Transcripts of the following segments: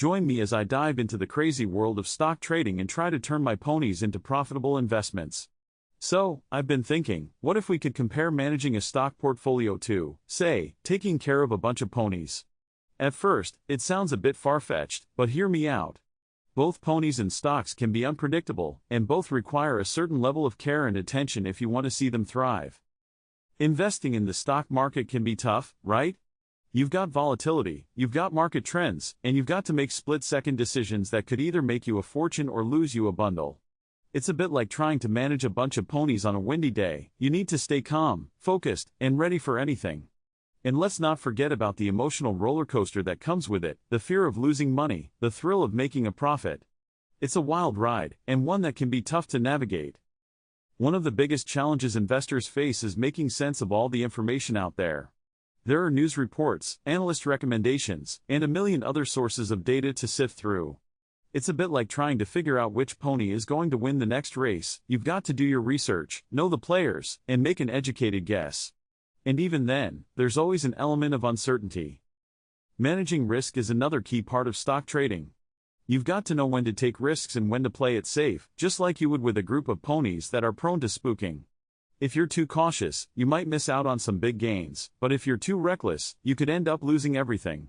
Join me as I dive into the crazy world of stock trading and try to turn my ponies into profitable investments. So, I've been thinking, what if we could compare managing a stock portfolio to, say, taking care of a bunch of ponies? At first, it sounds a bit far-fetched, but hear me out. Both ponies and stocks can be unpredictable, and both require a certain level of care and attention if you want to see them thrive. Investing in the stock market can be tough, right? You've got volatility, you've got market trends, and you've got to make split-second decisions that could either make you a fortune or lose you a bundle. It's a bit like trying to manage a bunch of ponies on a windy day. You need to stay calm, focused, and ready for anything. And let's not forget about the emotional roller coaster that comes with it, the fear of losing money, the thrill of making a profit. It's a wild ride, and one that can be tough to navigate. One of the biggest challenges investors face is making sense of all the information out there. There are news reports, analyst recommendations, and a million other sources of data to sift through. It's a bit like trying to figure out which pony is going to win the next race. You've got to do your research, know the players, and make an educated guess. And even then, there's always an element of uncertainty. Managing risk is another key part of stock trading. You've got to know when to take risks and when to play it safe, just like you would with a group of ponies that are prone to spooking. If you're too cautious, you might miss out on some big gains, but if you're too reckless, you could end up losing everything.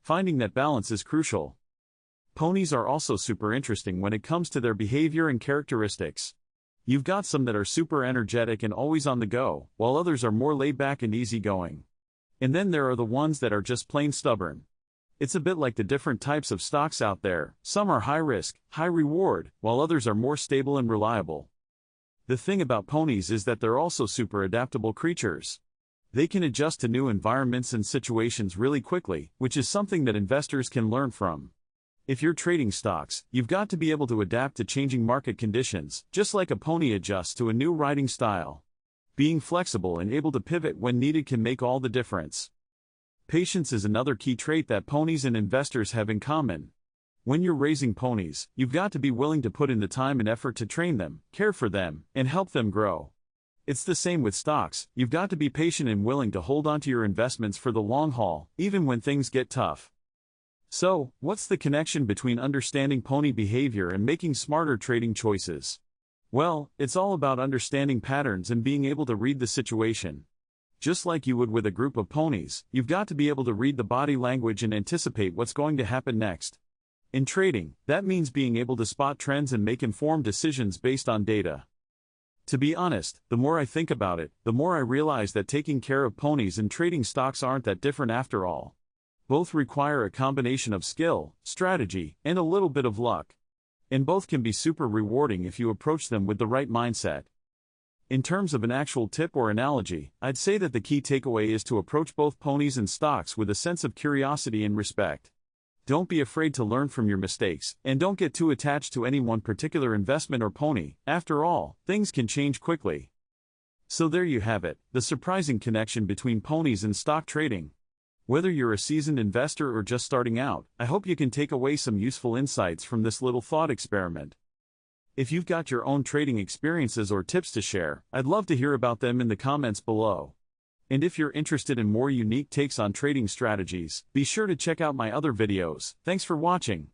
Finding that balance is crucial. Ponies are also super interesting when it comes to their behavior and characteristics. You've got some that are super energetic and always on the go, while others are more laid back and easygoing. And then there are the ones that are just plain stubborn. It's a bit like the different types of stocks out there. Some are high risk, high reward, while others are more stable and reliable. The thing about ponies is that they're also super adaptable creatures. They can adjust to new environments and situations really quickly, which is something that investors can learn from. If you're trading stocks, you've got to be able to adapt to changing market conditions, just like a pony adjusts to a new riding style. Being flexible and able to pivot when needed can make all the difference. Patience is another key trait that ponies and investors have in common. When you're raising ponies, you've got to be willing to put in the time and effort to train them, care for them, and help them grow. It's the same with stocks. You've got to be patient and willing to hold onto your investments for the long haul, even when things get tough. So, what's the connection between understanding pony behavior and making smarter trading choices? Well, it's all about understanding patterns and being able to read the situation. Just like you would with a group of ponies, you've got to be able to read the body language and anticipate what's going to happen next. In trading, that means being able to spot trends and make informed decisions based on data. To be honest, the more I think about it, the more I realize that taking care of ponies and trading stocks aren't that different after all. Both require a combination of skill, strategy, and a little bit of luck. And both can be super rewarding if you approach them with the right mindset. In terms of an actual tip or analogy, I'd say that the key takeaway is to approach both ponies and stocks with a sense of curiosity and respect. Don't be afraid to learn from your mistakes, and don't get too attached to any one particular investment or pony. After all, things can change quickly. So there you have it, the surprising connection between ponies and stock trading. Whether you're a seasoned investor or just starting out, I hope you can take away some useful insights from this little thought experiment. If you've got your own trading experiences or tips to share, I'd love to hear about them in the comments below. And if you're interested in more unique takes on trading strategies, be sure to check out my other videos. Thanks for watching.